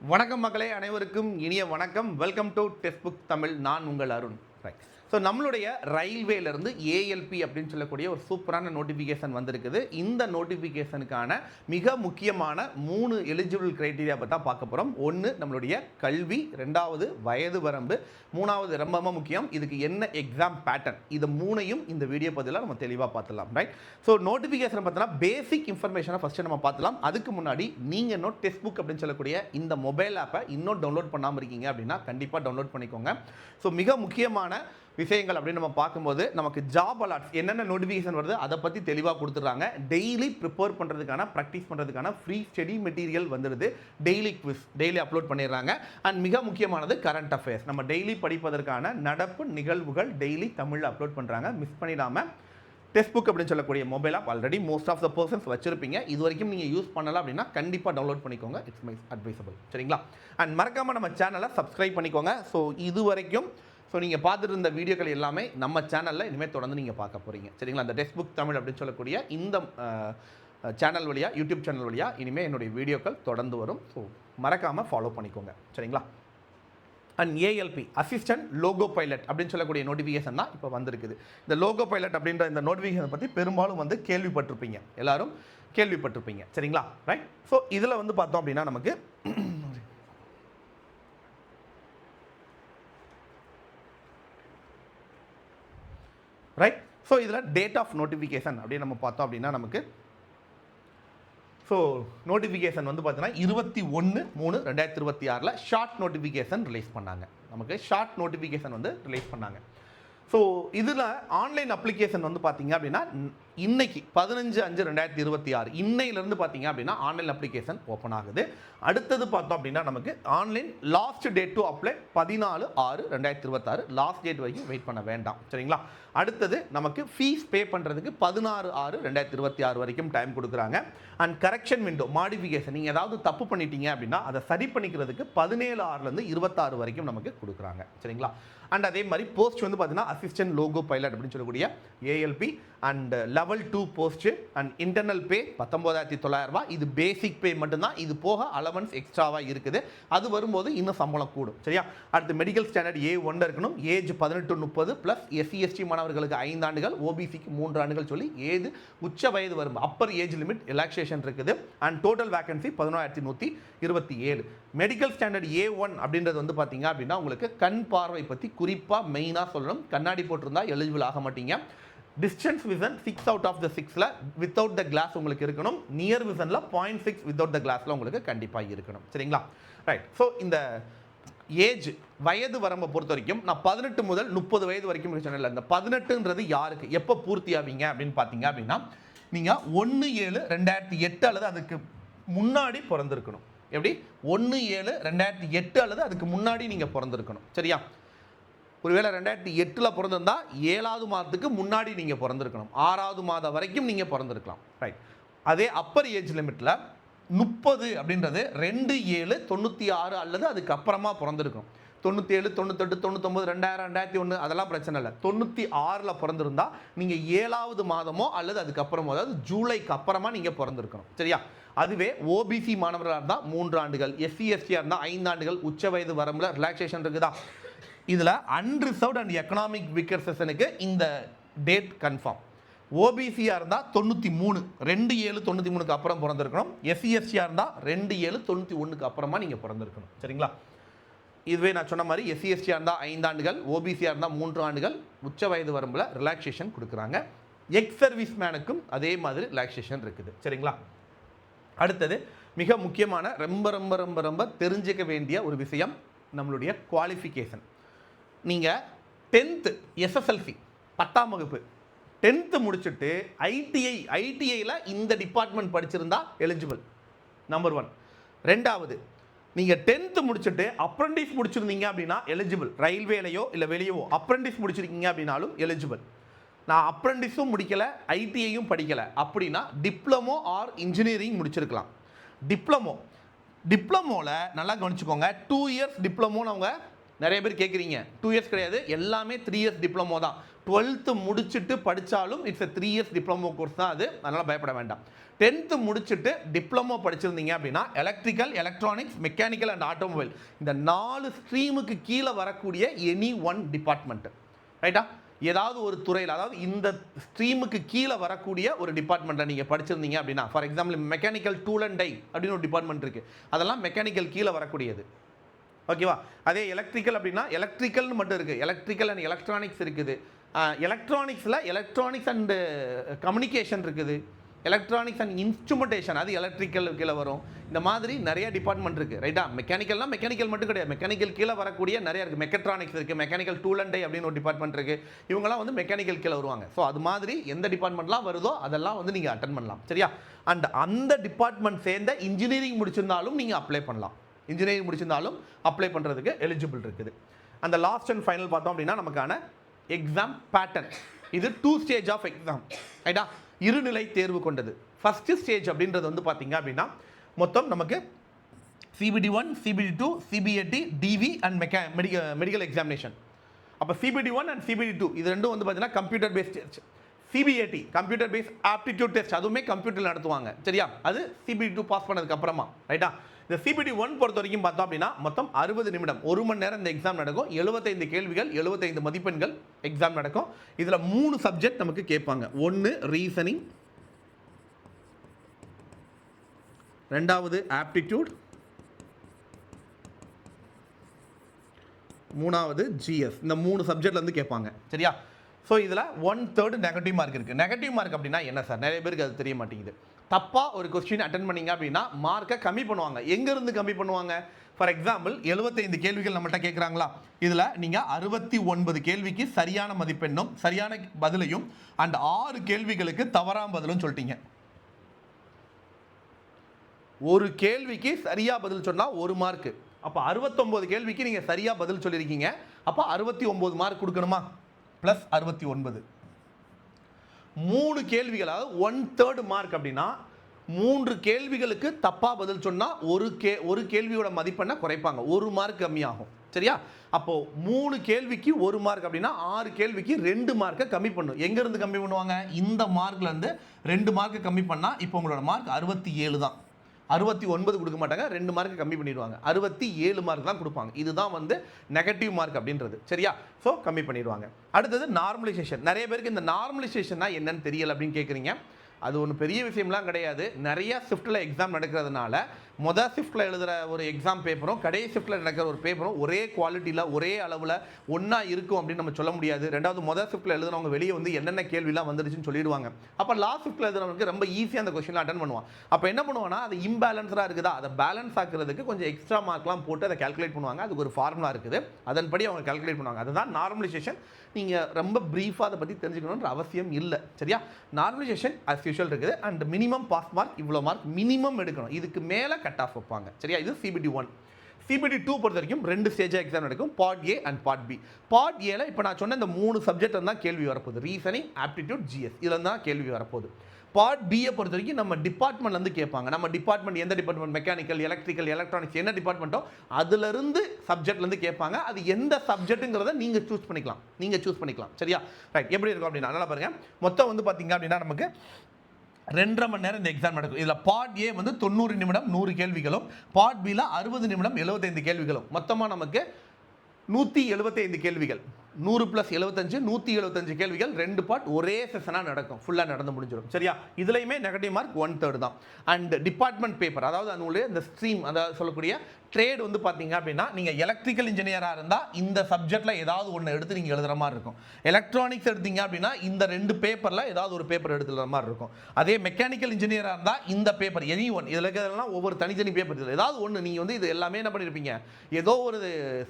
வணக்கம் மக்களே, அனைவருக்கும் இனிய வணக்கம். Welcome to text book Tamil. நான் உங்கள் அருண். ரைட். ஸோ நம்மளுடைய ரயில்வேலேருந்து ஏஎல்பி அப்படின்னு சொல்லக்கூடிய ஒரு சூப்பரான நோட்டிஃபிகேஷன் வந்திருக்குது. இந்த நோட்டிஃபிகேஷனுக்கான மிக முக்கியமான 3 எலிஜிபிள் கிரைட்டீரியா பற்றி தான் பார்க்க போகிறோம். ஒன்று நம்மளுடைய கல்வி, ரெண்டாவது வயது வரம்பு, மூணாவது ரொம்ப முக்கியம் இதுக்கு என்ன எக்ஸாம் பேட்டர்ன். இது மூணையும் இந்த வீடியோ பதிலாக நம்ம தெளிவாக பார்த்துலாம். ரைட். ஸோ நோட்டிஃபிகேஷன் பார்த்தோன்னா பேசிக் இன்ஃபர்மேஷனை ஃபஸ்ட்டு நம்ம பார்த்துலாம். அதுக்கு முன்னாடி நீங்கள் இன்னும் டெக்ஸ்ட் புக் அப்படின்னு சொல்லக்கூடிய இந்த மொபைல் ஆப்பை இன்னும் டவுன்லோட் பண்ணாமல் இருக்கீங்க அப்படின்னா கண்டிப்பாக டவுன்லோட் பண்ணிக்கோங்க. ஸோ மிக முக்கியமான விஷயங்கள் அப்படின்னு நம்ம பார்க்கும்போது நமக்கு ஜாப் அலாட்ஸ் என்னென்ன நோட்டிஃபிகேஷன் வருது அதை பற்றி தெளிவாக கொடுத்துட்றாங்க. டெய்லி ப்ரிப்பேர் பண்ணுறதுக்கான ப்ராக்டிஸ் பண்ணுறதுக்கான ஃப்ரீ ஸ்டடி மெட்டீரியல் வந்துடுது. டெய்லி குவிஸ் டெய்லி அப்லோட் பண்ணிடுறாங்க. அண்ட் மிக முக்கியமானது கரண்ட் அஃபேர்ஸ், நம்ம டெய்லி படிப்பதற்கான நடப்பு நிகழ்வுகள் டெய்லி தமிழில் அப்லோட் பண்ணுறாங்க. மிஸ் பண்ணிடாமல் டெக்ஸ்ட் புக் அப்படின்னு சொல்லக்கூடிய mobile app already most of the persons வச்சிருப்பீங்க. இது வரைக்கும் நீங்கள் யூஸ் பண்ணலாம் அப்படின்னா கண்டிப்பாக டவுன்லோட் பண்ணிக்கோங்க. It's my advisable. சரிங்களா? அண்ட் மறக்காமல் நம்ம சேனலை சப்ஸ்கிரைப் பண்ணிக்கோங்க. ஸோ இது வரைக்கும் நீங்கள் பார்த்துட்டு இருந்த வீடியோக்கள் எல்லாமே நம்ம சேனலில் இனிமேல் தொடர்ந்து நீங்கள் பார்க்க போகிறீங்க. சரிங்களா? அந்த டெக்ஸ்ட் புக் தமிழ் அப்படின்னு சொல்லக்கூடிய இந்த சேனல் வழியாக, யூடியூப் சேனல் வழியாக இனிமேல் என்னுடைய வீடியோக்கள் தொடர்ந்து வரும். ஸோ மறக்காமல் ஃபாலோ பண்ணிக்கோங்க. சரிங்களா? And ALP assistant logo pilot அப்படின்னு சொல்லக்கூடிய நோட்டிஃபிகேஷன் தான் இப்போ வந்திருக்குது. இந்த லோகோ பைலட் அப்படின்ற இந்த நோட்டிஃபிகேஷன் பற்றி பெரும்பாலும் கேள்விப்பட்டிருப்பீங்க, எல்லாரும் கேள்விப்பட்டிருப்பீங்க. சரிங்களா? ரைட். ஸோ இதில் பார்த்தோம் அப்படின்னா நமக்கு ரைட். ஸோ இதில் டேட் ஆஃப் நோட்டிஃபிகேஷன் அப்படின்னு நம்ம பார்த்தோம் அப்படின்னா நமக்கு ஸோ நோட்டிஃபிகேஷன் பார்த்தீங்கன்னா 21/3/2026 ஷார்ட் நோட்டிஃபிகேஷன் ரிலீஸ் பண்ணாங்க. நமக்கு ஷார்ட் நோட்டிஃபிகேஷன் ரிலீஸ் பண்ணாங்க. ஸோ இதில் ஆன்லைன் அப்ளிகேஷன் பார்த்தீங்க அப்படின்னா இன்னைக்கு 15/5/2026 இன்னையிலேருந்து பார்த்தீங்க அப்படின்னா ஆன்லைன் அப்ளிகேஷன் ஓப்பன் ஆகுது. அடுத்தது பார்த்தோம் அப்படின்னா நமக்கு online last date to apply 14/6/2026 last date வரைக்கும் வெயிட் பண்ண வேண்டாம். சரிங்களா? அடுத்தது நமக்கு ஃபீஸ் பே பண்ணுறதுக்கு 16/6/2026 வரைக்கும் டைம் கொடுக்குறாங்க. அண்ட் கரெக்ஷன் விண்டோ மாடிஃபிகேஷன், நீங்கள் ஏதாவது தப்பு பண்ணிட்டீங்க அப்படின்னா அதை சரி பண்ணிக்கிறதுக்கு 17/6 26 வரைக்கும் நமக்கு கொடுக்குறாங்க. சரிங்களா? அண்ட் அதே மாதிரி போஸ்ட் பார்த்தீங்கன்னா அசிஸ்டன்ட் லோகோ பைலட் அப்படின்னு சொல்லக்கூடிய ALP and level 2 post and internal pay 19,900 ரூபாய். இது பேசிக் பே மட்டும்தான். இது போக அலவன்ஸ் எக்ஸ்ட்ராவாக இருக்குது. அது வரும்போது இன்னும் சம்பளம் கூடும். சரியா? அடுத்து மெடிக்கல் ஸ்டாண்டர்ட் A1 இருக்கணும். ஏஜ் 18-30 ப்ளஸ் SC/ST மாணவர்களுக்கு 5 ஆண்டுகள், ஓபிசிக்கு 3 ஆண்டுகள் சொல்லி ஏது உச்ச வயது வரும் அப்பர் ஏஜ் லிமிட் ரிலாக்ஸேஷன் இருக்குது. And total vacancy 11,127. Medical standard A1 அப்படின்றது பார்த்தீங்க அப்படின்னா உங்களுக்கு கண் பார்வை பற்றி குறிப்பாக மெயினாக சொல்லணும். கண்ணாடி போட்டிருந்தா எலிஜிபிள் ஆக மாட்டீங்க. Distance vision 6 out of the 6ல வித்தவுட் த கிளாஸ் உங்களுக்கு இருக்கணும். நியர் விசனில் 0.6 வித்தவுட் த கிளாஸில் உங்களுக்கு கண்டிப்பாக இருக்கணும். சரிங்களா? ரைட். ஸோ இந்த ஏஜ் வயது வரம்பை பொறுத்த வரைக்கும் நான் 18 முதல் 30 வயது வரைக்கும் சொன்னேன். இந்த 18ன்றது யாருக்கு எப்போ பூர்த்தி ஆவீங்க அப்படின்னு பார்த்தீங்க அப்படின்னா நீங்கள் 1/7/2008 அல்லது அதுக்கு முன்னாடி பிறந்திருக்கணும். எப்படி? 1/7/2008 அல்லது அதுக்கு முன்னாடி நீங்கள் பிறந்திருக்கணும். சரியா? ஒருவேளை 2008 பிறந்திருந்தா 7வது மாதத்துக்கு முன்னாடி நீங்கள் பிறந்திருக்கணும். 6வது மாதம் வரைக்கும் நீங்கள் பிறந்திருக்கலாம். ரைட். அதே அப்பர் ஏஜ் லிமிட்டில் 30 அப்படின்றது 2/7/96 அல்லது அதுக்கு அப்புறமா பிறந்திருக்கணும். 97, 98, 99, 2000, 2001 அதெல்லாம் பிரச்சனை இல்லை. 96ல் பிறந்திருந்தா நீங்கள் 7வது மாதமோ அல்லது அதுக்கப்புறமோ, அதாவது ஜூலைக்கு அப்புறமா நீங்கள் பிறந்திருக்கணும். சரியா? அதுவே ஓபிசி மாணவர்களாக இருந்தால் 3 ஆண்டுகள், SC/STயாக இருந்தால் 5 ஆண்டுகள், உச்ச வயது வரம்பில் ரிலாக்ஸேஷன் இருக்குதா? இதில் அன்ரிசர்வ்ட் அண்ட் எக்கனாமிக் வீக்கர் செஷனுக்கு இந்த டேட் கன்ஃபார்ம். ஓபிசியாக இருந்தால் 93, 2/7/93க்கு அப்புறம் பிறந்திருக்கணும். SC/STயாக இருந்தால் 2/7/91க்கு அப்புறமா நீங்கள் பிறந்திருக்கணும். சரிங்களா? இதுவே நான் சொன்ன மாதிரி SC/STயாக இருந்தால் 5 ஆண்டுகள், ஓபிசியாக இருந்தால் 3 ஆண்டுகள், உச்ச வயது வரம்பில் ரிலாக்ஸேஷன் கொடுக்குறாங்க. எக்ஸ் சர்வீஸ் மேனுக்கும் அதே மாதிரி ரிலாக்ஸேஷன் இருக்குது. சரிங்களா? அடுத்தது மிக முக்கியமான ரொம்ப ரொம்ப ரொம்ப ரொம்ப தெரிஞ்சிக்க வேண்டிய ஒரு விஷயம் நம்மளுடைய குவாலிஃபிகேஷன். நீங்கள் 10th SSLC 10ஆம் வகுப்பு 10th முடிச்சுட்டு ஐடிஐயில் இந்த டிபார்ட்மெண்ட் படிச்சிருந்தா எலிஜிபிள். நம்பர் 1. ரெண்டாவது, நீங்கள் 10th முடிச்சுட்டு அப்ரெண்டிஸ் முடிச்சிருந்தீங்க அப்படின்னா எலிஜிபிள். ரயில்வேலையோ இல்லை வெளியவோ அப்ரெண்டிஸ் முடிச்சிருக்கீங்க அப்படின்னாலும் எலிஜிபிள். நான் அப்ரெண்டிஸும் முடிக்கலை, ஐடிஐயும் படிக்கலை அப்படின்னா டிப்ளமோ ஆர் இன்ஜினியரிங் முடிச்சிருக்கலாம். டிப்ளமோவில் நல்லா கவனிச்சுக்கோங்க, 2 இயர்ஸ் டிப்ளமோன்னு அவங்க நிறைய பேர் கேட்குறீங்க 2 இயர்ஸ் கிடையாது, எல்லாமே 3 இயர்ஸ் டிப்ளமோ தான். 12th முடிச்சுட்டு படித்தாலும் இட்ஸ் 3 இயர்ஸ் டிப்ளமோ கோர்ஸ் தான் அது, அதனால் பயப்பட வேண்டாம். 10th முடிச்சுட்டு டிப்ளமோ படிச்சிருந்தீங்க அப்படின்னா electrical, electronics, mechanical and automobile இந்த 4 ஸ்ட்ரீமுக்கு கீழே வரக்கூடிய எனி ஒன் டிபார்ட்மெண்ட், ரைட்டா? ஏதாவது ஒரு துறையில், அதாவது இந்த ஸ்ட்ரீமுக்கு கீழே வரக்கூடிய ஒரு டிபார்ட்மெண்ட்டை நீங்கள் படிச்சிருந்தீங்க அப்படின்னா, for example mechanical tool and die அப்படின்னு ஒரு டிபார்ட்மெண்ட் இருக்குது, அதெல்லாம் மெக்கானிக்கல் கீழே வரக்கூடியது, ஓகேவா? அதே எலக்ட்ரிக்கல் அப்படின்னா எலக்ட்ரிக்கல்னு மட்டும் இருக்குது, எலக்ட்ரிக்கல் அண்ட் எலக்ட்ரானிக்ஸ் இருக்குது. எலக்ட்ரானிக்ஸில் எலக்ட்ரானிக்ஸ் அண்டு கம்யூனிகேஷன் இருக்குது, எலக்ட்ரானிக்ஸ் அண்ட் இன்ஸ்ட்ருமெண்டேஷன் அது எலக்ட்ரிக்கல் கீழே வரும். இந்த மாதிரி நிறைய டிபார்ட்மெண்ட் இருக்குது, ரைட்டா? மெக்கானிக்கல்னால் மெக்கானிக்கல் மட்டும் கிடையாது, மெக்கானிக்கல் கீழே வரக்கூடிய நிறைய இருக்குது. மெக்கட்ரானிக்ஸ் இருக்குது, மெக்கானிக்கல் டூல் அண்ட் டை அப்படின்னு ஒரு டிபார்ட்மெண்ட் இருக்குது, இவங்கெல்லாம் வந்து மெக்கானிக்கல் கீழே வருவாங்க. ஸோ அது மாதிரி எந்த டிபார்ட்மெண்ட்லாம் வருதோ அதெல்லாம் வந்து நீங்கள் அட்டன் பண்ணலாம், சரியா? அண்ட் அந்த டிபார்ட்மெண்ட் சேர்ந்த இன்ஜினியரிங் முடிச்சிருந்தாலும் நீங்கள் அப்ளை பண்ணலாம், இன்ஜினியரிங் முடிச்சிருந்தாலும் அப்ளை பண்ணுறதுக்கு எலிஜிபிள் இருக்குது. அந்த லாஸ்ட் அண்ட் ஃபைனல் பார்த்தோம் அப்படின்னா நமக்கான எக்ஸாம் பேட்டர்ன். இது 2 ஸ்டேஜ் ஆஃப் எக்ஸாம், ரைட்டா? இருநிலை தேர்வு கொண்டது. ஃபஸ்ட்டு ஸ்டேஜ் அப்படின்றது வந்து பார்த்தீங்க அப்படின்னா மொத்தம் நமக்கு CBD1, CBD2, CBAT, DV and medical examination. அப்போ CBD1 அண்ட் CBD2 இது ரெண்டும் வந்து பார்த்தீங்கன்னா computer based test. CBAT computer based aptitude test, அதுவுமே கம்ப்யூட்டரில் நடத்துவாங்க, சரியா? அது CBD2 பாஸ் பண்ணதுக்கு அப்புறமா, ரைட்டா? இந்த CBD1 பொறுத்த வரைக்கும் பார்த்தோம் அப்படின்னா மொத்தம் 60 நிமிடம், 1 மணி நேரம் இந்த எக்ஸாம் நடக்கும். 75 கேள்விகள், 75 மதிப்பெண்கள் எக்ஸாம் நடக்கும். இதில் 3 சப்ஜெக்ட் நமக்கு கேட்பாங்க. 1 ரீசனிங், 2வது ஆப்டிடியூட், 3வது GS. இந்த 3 சப்ஜெக்ட்லேருந்து கேட்பாங்க, சரியா? ஸோ இதில் 1/3 நெகட்டிவ் மார்க் இருக்குது. நெகட்டிவ் மார்க் அப்படின்னா என்ன சார்? நிறைய பேருக்கு அது தெரிய மாட்டேங்குது. தப்பாக ஒரு கொஸ்டின் அட்டன் பண்ணிங்க அப்படின்னா மார்க்கை கம்மி பண்ணுவாங்க. எங்கேருந்து கம்மி பண்ணுவாங்க? ஃபார் எக்ஸாம்பிள் 75 கேள்விகள் நம்மகிட்ட கேட்குறாங்களா, இதில் நீங்கள் 69 கேள்விக்கு சரியான மதிப்பெண்ணும் சரியான பதிலையும் அண்ட் 6 கேள்விகளுக்கு தவறான பதிலும் சொல்லிட்டீங்க. ஒரு கேள்விக்கு சரியாக பதில் சொன்னால் 1 மார்க்கு. அப்போ 69 கேள்விக்கு நீங்கள் சரியாக பதில் சொல்லியிருக்கீங்க, அப்போ 69 மார்க் கொடுக்கணுமா? ப்ளஸ் 69. 3 கேள்விகள், அதாவது 1/3 மார்க் அப்படின்னா 3 கேள்விகளுக்கு தப்பாக பதில் சொன்னால் ஒரு கேள்வியோட மதிப்பெண்ணை குறைப்பாங்க, 1 மார்க் கம்மியாகும், சரியா? அப்போது 3 கேள்விக்கு 1 மார்க் அப்படின்னா 6 கேள்விக்கு 2 மார்க்கை கம்மி பண்ணும். எங்கேருந்து கம்மி பண்ணுவாங்க? இந்த மார்க்லேருந்து 2 மார்க்கு கம்மி பண்ணால் இப்போ உங்களோட மார்க் 67 தான். 69 கொடுக்க மாட்டாங்க, 2 மார்க்கு கம்மி பண்ணிடுவாங்க, 67 மார்க் தான் கொடுப்பாங்க. இதுதான் வந்து நெகட்டிவ் மார்க் அப்படின்றது, சரியா? ஸோ கம்மி பண்ணிடுவாங்க. அடுத்தது நார்மலைசேஷன். நிறைய பேருக்கு இந்த நார்மலைசேஷன்னா என்னன்னு தெரியல அப்படின்னு கேட்குறீங்க. அது ஒன்றும் பெரிய விஷயம்லாம் கிடையாது. நிறைய ஷிஃப்ட்டில் எக்ஸாம் நடக்கிறதுனால மொதல் ஷிஃப்ட்டில் எழுதுகிற ஒரு எக்ஸாம் பேப்பரும் கடைசி ஷிஃப்ட்டில் நடக்கிற ஒரு பேப்பரும் ஒரே குவாலிட்டியில் ஒரே அளவில் ஒன்றா இருக்கும் அப்படின்னு நம்ம சொல்ல முடியாது. ரெண்டாவது மொதல் ஷிஃப்ட்டில் எழுதுனவங்க வெளியே வந்து என்னென்ன கேள்விலாம் வந்துருச்சுன்னு சொல்லிடுவாங்க. அப்போ லாஸ்ட் ஷிஃப்ட்டில் எழுதுனவங்களுக்கு ரொம்ப ஈஸியாக அந்த கொஸ்டின் அட்டன் பண்ணுவான். அப்போ என்ன பண்ணுவாங்கன்னா அது இம்பேலன்ஸாக இருக்குதா, அதை பேலன்ஸ் ஆக்குறதுக்கு கொஞ்சம் எக்ஸ்ட்ரா மார்க்லாம் போட்டு அதை கால்குலேட் பண்ணுவாங்க. அதுக்கு ஒரு ஃபார்முலா இருக்குது, அதன்படி அவங்க கால்குலேட் பண்ணுவாங்க. அதுதான் நார்மலைசேஷன். நீங்கள் ரொம்ப ப்ரீஃபாக அதை பற்றி தெரிஞ்சுக்கணுன்ற அவசியம் இல்லை, சரியா? நார்மலைசேஷன் அஸ் யூஷுவல் இருக்குது. அண்ட் மினிமம் பாஸ் மார்க் இவ்வளோ மார்க் மினிமம் எடுக்கணும், இதுக்கு மேலே கட் ஆஃப் வைப்பாங்க, சரியா? இது CBD1. CBD2 பொறுத்த வரைக்கும் 2 ஸ்டேஜாக எக்ஸாம் நடக்கும், part A and part B. Part ஏல இப்போ நான் சொன்ன இந்த 3 சப்ஜெக்ட் தான் கேள்வி வரப்போகுது, ரீசனிங், ஆப்டிடியூட், GS, இதில் தான் கேள்வி வரப்போகுது. பார்ட் பியை பொறுத்த வரைக்கும் நம்ம டிபார்ட்மெண்ட்லேருந்து கேட்பாங்க. நம்ம டிபார்ட்மெண்ட் எந்த டிபார்ட்மெண்ட், மெக்கானிக்கல், எலக்ட்ரிக்கல், எலக்ட்ரானிக்ஸ் என்ன டிபார்ட்மெண்ட்டோ அதுலேருந்து சப்ஜெக்ட்லேருந்து கேட்பாங்க. அது எந்த சப்ஜெக்ட்டுங்கிறத நீங்கள் சூஸ் பண்ணிக்கலாம், சரியா? ரைட். எப்படி இருக்கும் அப்படின்னா நல்லா பாருங்கள். மொத்தம் வந்து பார்த்தீங்க அப்படின்னா நமக்கு 2.5 மணி நேரம் இந்த எக்ஸாம் நடக்கும். இதில் பார்ட் ஏ வந்து 90 நிமிடம் 100 கேள்விகளும், பார்ட் பியில் 60 நிமிடம் 75 கேள்விகளும், மொத்தமாக நமக்கு 175 கேள்விகள். 100 + 75 175 கேள்விகள் 2 பார்ட் ஒரே செஷனாக நடக்கும், ஃபுல்லாக நடந்து முடிஞ்சிடும், சரியா? இதுலையுமே நெகட்டிவ் மார்க் 1/3 தான். அண்ட் டிபார்ட்மெண்ட் பேப்பர், அதாவது அதனுடைய இந்த ஸ்ட்ரீம், அதாவது சொல்லக்கூடிய ட்ரேட் வந்து பார்த்தீங்க அப்படின்னா நீங்கள் எலக்ட்ரிக்கல் இன்ஜினியராக இருந்தால் இந்த சப்ஜெக்டில் ஏதாவது ஒன்று எடுத்து நீங்கள் எழுதுகிற மாதிரி இருக்கும். எலக்ட்ரானிக்ஸ் எடுத்தீங்க அப்படின்னா இந்த 2 பேப்பரில் ஏதாவது ஒரு பேப்பர் எடுத்துகிற மாதிரி இருக்கும். அதே மெக்கானிக்கல் இன்ஜினியராக இருந்தால் இந்த பேப்பர் எனி ஒன், இதில் இருக்கிறதெல்லாம் ஒவ்வொரு தனித்தனி பேப்பர், இதில் ஏதாவது ஒன்று நீங்கள் வந்து இது எல்லாமே என்ன பண்ணியிருப்பீங்க, ஏதோ ஒரு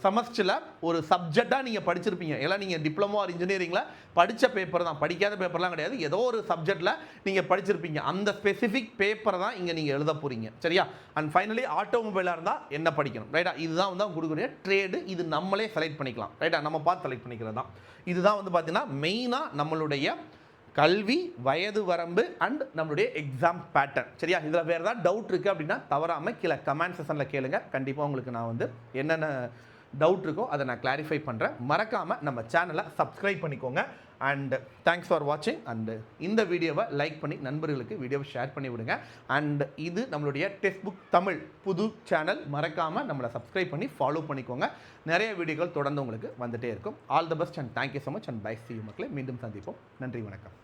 செமஸ்டரில் ஒரு சப்ஜெக்டாக நீங்கள் படிச்சிருப்பீங்க. எல்லாம் நீங்கள் டிப்ளமோ ஆர் இன்ஜினியரிங்கில் படித்த பேப்பர் தான், படிக்காத பேப்பர்லாம் கிடையாது. ஏதோ ஒரு சப்ஜெக்டில் நீங்கள் படிச்சிருப்பீங்க, அந்த ஸ்பெசிஃபிக் பேப்பரை தான் இங்கே நீங்கள் எழுத போகிறீங்க, சரியா? அண்ட் ஃபைனலி ஆட்டோமொபைலாக இருந்தால் என்ன படிக்கணும், ரைட்டா? இதுதான் வந்து கொடுக்கக்கூடிய ட்ரேடு. இது நம்மளே செலக்ட் பண்ணிக்கலாம், ரைட்டா? நம்ம பார்த்து செலக்ட் பண்ணிக்கிறது தான். இதுதான் வந்து பார்த்தீங்கன்னா மெயினாக நம்மளுடைய கல்வி வயது வரம்பு அண்ட் நம்மளுடைய எக்ஸாம் பேட்டர்ன், சரியா? இதில் வேறு ஏதாவது டவுட் இருக்குது அப்படின்னா தவறாமல் கீழே கமெண்ட் செக்ஷனில் கேளுங்க. கண்டிப்பாக உங்களுக்கு நான் வந்து என்னென்ன டவுட் இருக்கோ அதை நான் கிளாரிஃபை பண்ணுறேன். மறக்காமல் நம்ம சேனலை சப்ஸ்கிரைப் பண்ணிக்கோங்க. அண்ட் தேங்க்ஸ் ஃபார் வாட்சிங். அண்டு இந்த வீடியோவை லைக் பண்ணி நண்பர்களுக்கு வீடியோவை ஷேர் பண்ணி விடுங்க. அண்ட் இது நம்மளுடைய டெக்ஸ்ட் புக் தமிழ் புது சேனல். மறக்காமல் நம்மளை சப்ஸ்கிரைப் பண்ணி ஃபாலோ பண்ணிக்கோங்க. நிறைய வீடியோக்கள் தொடர்ந்து உங்களுக்கு வந்துகிட்டே இருக்கும். All the best and thank you so much and bye. See you மக்களே. மீண்டும் சந்திப்போம். நன்றி, வணக்கம்.